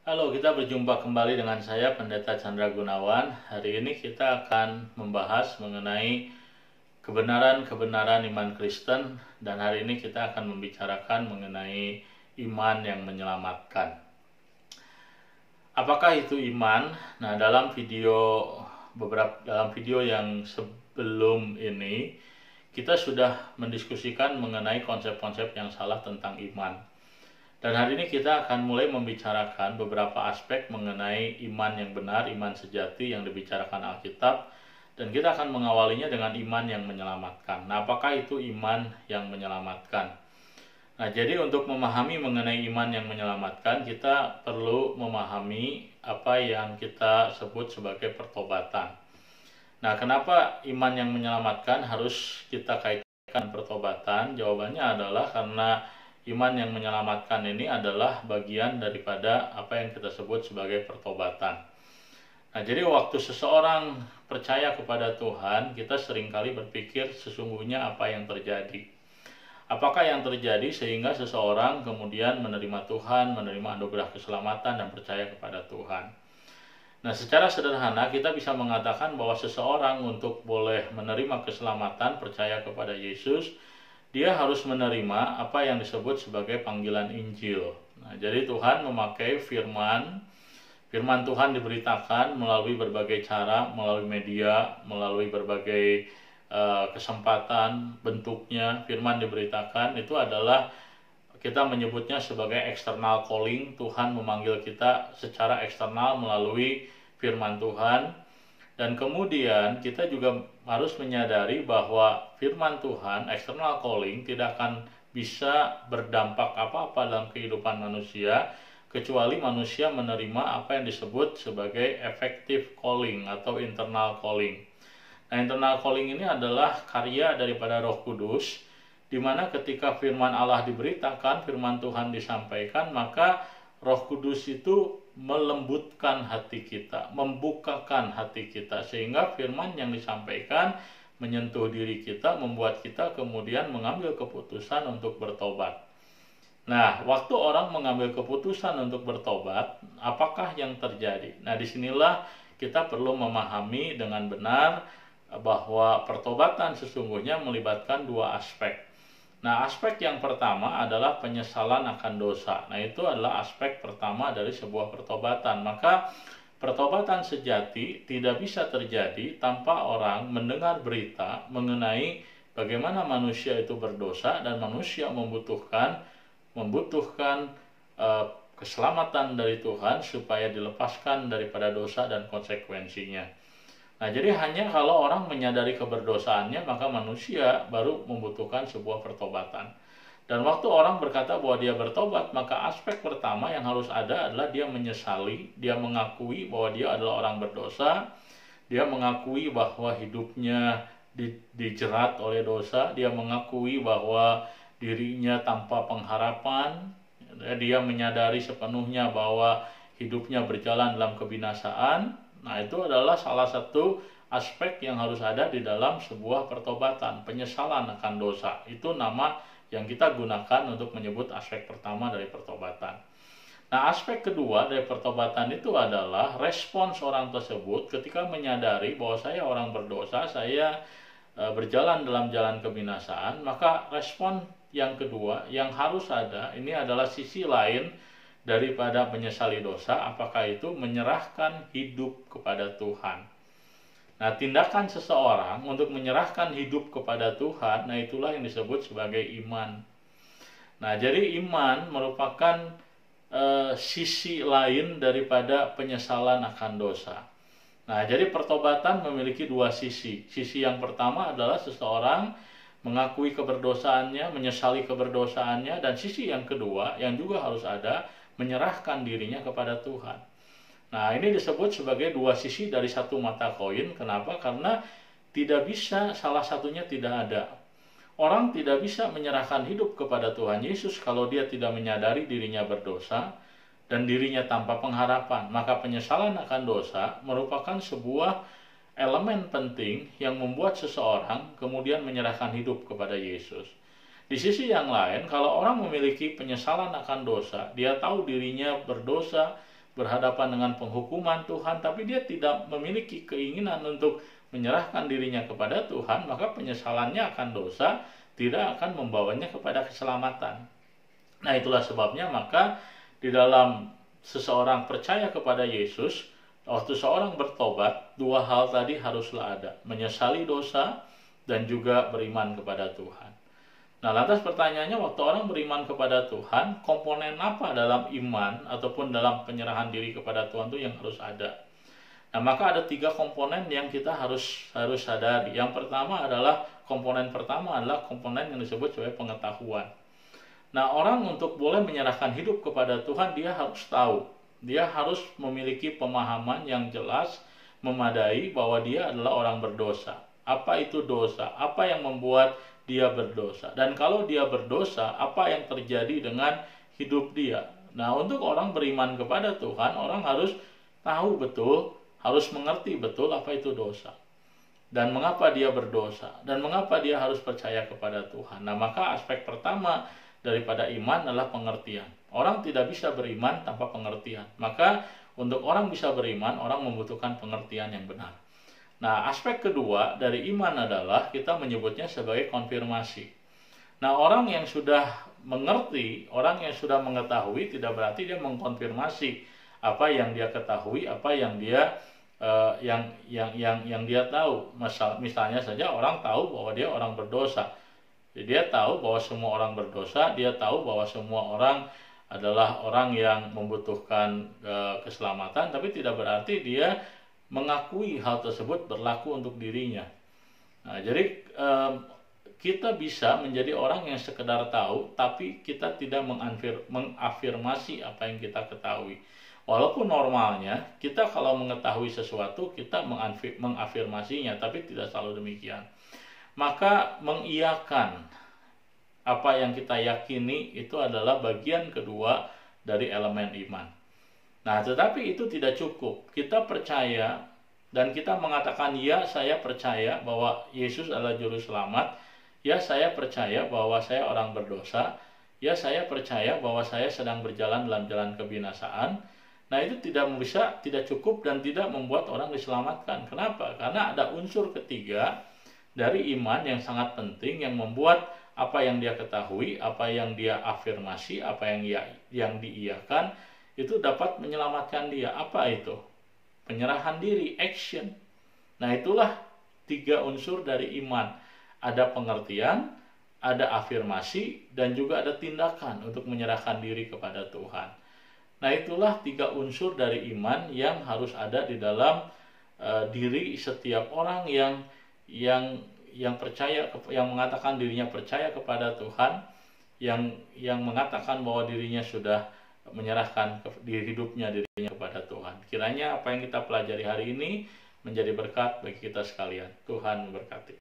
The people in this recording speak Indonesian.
Halo, kita berjumpa kembali dengan saya Pendeta Chandra Gunawan. Hari ini kita akan membahas mengenai kebenaran-kebenaran iman Kristen, dan hari ini kita akan membicarakan mengenai iman yang menyelamatkan. Apakah itu iman? Nah, dalam video yang sebelum ini kita sudah mendiskusikan mengenai konsep-konsep yang salah tentang iman. Dan hari ini kita akan mulai membicarakan beberapa aspek mengenai iman yang benar, iman sejati yang dibicarakan Alkitab. Dan kita akan mengawalinya dengan iman yang menyelamatkan. Nah, apakah itu iman yang menyelamatkan? Nah, jadi untuk memahami mengenai iman yang menyelamatkan, kita perlu memahami apa yang kita sebut sebagai pertobatan. Nah, kenapa iman yang menyelamatkan harus kita kaitkan pertobatan? Jawabannya adalah karena iman yang menyelamatkan ini adalah bagian daripada apa yang kita sebut sebagai pertobatan. Nah, jadi waktu seseorang percaya kepada Tuhan, kita seringkali berpikir sesungguhnya apa yang terjadi. Apakah yang terjadi sehingga seseorang kemudian menerima Tuhan, menerima anugerah keselamatan dan percaya kepada Tuhan. Nah, secara sederhana kita bisa mengatakan bahwa seseorang untuk boleh menerima keselamatan, percaya kepada Yesus, dia harus menerima apa yang disebut sebagai panggilan Injil. Nah, jadi Tuhan memakai firman Tuhan diberitakan melalui berbagai cara, melalui media, melalui berbagai kesempatan bentuknya. Firman diberitakan itu adalah kita menyebutnya sebagai external calling. Tuhan memanggil kita secara eksternal melalui firman Tuhan. Dan kemudian kita juga harus menyadari bahwa firman Tuhan, external calling, tidak akan bisa berdampak apa-apa dalam kehidupan manusia kecuali manusia menerima apa yang disebut sebagai effective calling atau internal calling. Nah, internal calling ini adalah karya daripada Roh Kudus, di mana ketika firman Allah diberitakan, firman Tuhan disampaikan, maka Roh Kudus itu melembutkan hati kita, membukakan hati kita, sehingga firman yang disampaikan menyentuh diri kita, membuat kita kemudian mengambil keputusan untuk bertobat. Nah, waktu orang mengambil keputusan untuk bertobat, apakah yang terjadi? Nah, disinilah kita perlu memahami dengan benar bahwa pertobatan sesungguhnya melibatkan dua aspek. Nah, aspek yang pertama adalah penyesalan akan dosa. Nah, itu adalah aspek pertama dari sebuah pertobatan. Maka pertobatan sejati tidak bisa terjadi tanpa orang mendengar berita mengenai bagaimana manusia itu berdosa dan manusia membutuhkan keselamatan dari Tuhan supaya dilepaskan daripada dosa dan konsekuensinya. Nah, jadi hanya kalau orang menyadari keberdosaannya, maka manusia baru membutuhkan sebuah pertobatan. Dan waktu orang berkata bahwa dia bertobat, maka aspek pertama yang harus ada adalah dia menyesali, dia mengakui bahwa dia adalah orang berdosa, dia mengakui bahwa hidupnya dijerat oleh dosa, dia mengakui bahwa dirinya tanpa pengharapan, dia menyadari sepenuhnya bahwa hidupnya berjalan dalam kebinasaan. Nah, itu adalah salah satu aspek yang harus ada di dalam sebuah pertobatan, penyesalan akan dosa. Itu nama yang kita gunakan untuk menyebut aspek pertama dari pertobatan. Nah, aspek kedua dari pertobatan itu adalah respons orang tersebut ketika menyadari bahwa saya orang berdosa, saya berjalan dalam jalan kebinasaan. Maka respon yang kedua yang harus ada, ini adalah sisi lain daripada menyesali dosa, apakah itu menyerahkan hidup kepada Tuhan. Nah, tindakan seseorang untuk menyerahkan hidup kepada Tuhan, nah itulah yang disebut sebagai iman. Nah, jadi iman merupakan sisi lain daripada penyesalan akan dosa. Nah, jadi pertobatan memiliki dua sisi. Sisi yang pertama adalah seseorang mengakui keberdosaannya, menyesali keberdosaannya, dan sisi yang kedua yang juga harus ada, menyerahkan dirinya kepada Tuhan. Nah, ini disebut sebagai dua sisi dari satu mata koin. Kenapa? Karena tidak bisa salah satunya tidak ada. Orang tidak bisa menyerahkan hidup kepada Tuhan Yesus kalau dia tidak menyadari dirinya berdosa dan dirinya tanpa pengharapan. Maka penyesalan akan dosa merupakan sebuah elemen penting yang membuat seseorang kemudian menyerahkan hidup kepada Yesus. Di sisi yang lain, kalau orang memiliki penyesalan akan dosa, dia tahu dirinya berdosa, berhadapan dengan penghukuman Tuhan, tapi dia tidak memiliki keinginan untuk menyerahkan dirinya kepada Tuhan, maka penyesalannya akan dosa tidak akan membawanya kepada keselamatan. Nah, itulah sebabnya maka di dalam seseorang percaya kepada Yesus, waktu seorang bertobat, dua hal tadi haruslah ada, menyesali dosa dan juga beriman kepada Tuhan. Nah, lantas pertanyaannya, waktu orang beriman kepada Tuhan, komponen apa dalam iman ataupun dalam penyerahan diri kepada Tuhan itu yang harus ada? Nah, maka ada 3 komponen yang kita harus sadari. Yang pertama adalah komponen yang disebut sebagai pengetahuan. Nah, orang untuk boleh menyerahkan hidup kepada Tuhan, dia harus tahu, dia harus memiliki pemahaman yang jelas, memadai bahwa dia adalah orang berdosa. Apa itu dosa? Apa yang membuat dia berdosa? Dan kalau dia berdosa, apa yang terjadi dengan hidup dia? Nah, untuk orang beriman kepada Tuhan, orang harus tahu betul, harus mengerti betul apa itu dosa. Dan mengapa dia berdosa, dan mengapa dia harus percaya kepada Tuhan. Nah, maka aspek pertama daripada iman adalah pengertian. Orang tidak bisa beriman tanpa pengertian. Maka untuk orang bisa beriman, orang membutuhkan pengertian yang benar. Nah, aspek kedua dari iman adalah kita menyebutnya sebagai konfirmasi. Nah, orang yang sudah mengerti, orang yang sudah mengetahui tidak berarti dia mengkonfirmasi apa yang dia ketahui, apa yang dia yang dia tahu. Misalnya saja orang tahu bahwa dia orang berdosa. Dia tahu bahwa semua orang berdosa, dia tahu bahwa semua orang adalah orang yang membutuhkan keselamatan, tapi tidak berarti dia mengakui hal tersebut berlaku untuk dirinya. Nah, jadi kita bisa menjadi orang yang sekedar tahu, tapi kita tidak mengafirmasi apa yang kita ketahui. Walaupun normalnya kita kalau mengetahui sesuatu kita mengafirmasinya, tapi tidak selalu demikian. Maka mengiyakan apa yang kita yakini itu adalah bagian kedua dari elemen iman. Nah, tetapi itu tidak cukup. Kita percaya dan kita mengatakan, ya, saya percaya bahwa Yesus adalah juru selamat. Ya, saya percaya bahwa saya orang berdosa. Ya, saya percaya bahwa saya sedang berjalan dalam jalan kebinasaan. Nah, itu tidak cukup dan tidak membuat orang diselamatkan. Kenapa? Karena ada unsur ketiga dari iman yang sangat penting yang membuat apa yang dia ketahui, apa yang dia afirmasi, apa yang diiyakan itu dapat menyelamatkan dia. Apa itu? Penyerahan diri, action. Nah, itulah 3 unsur dari iman. Ada pengertian, ada afirmasi, dan juga ada tindakan untuk menyerahkan diri kepada Tuhan. Nah, itulah 3 unsur dari iman yang harus ada di dalam diri setiap orang yang percaya, yang mengatakan dirinya percaya kepada Tuhan, yang mengatakan bahwa dirinya sudah menyerahkan dirinya kepada Tuhan. Kiranya apa yang kita pelajari hari ini menjadi berkat bagi kita sekalian. Tuhan memberkati.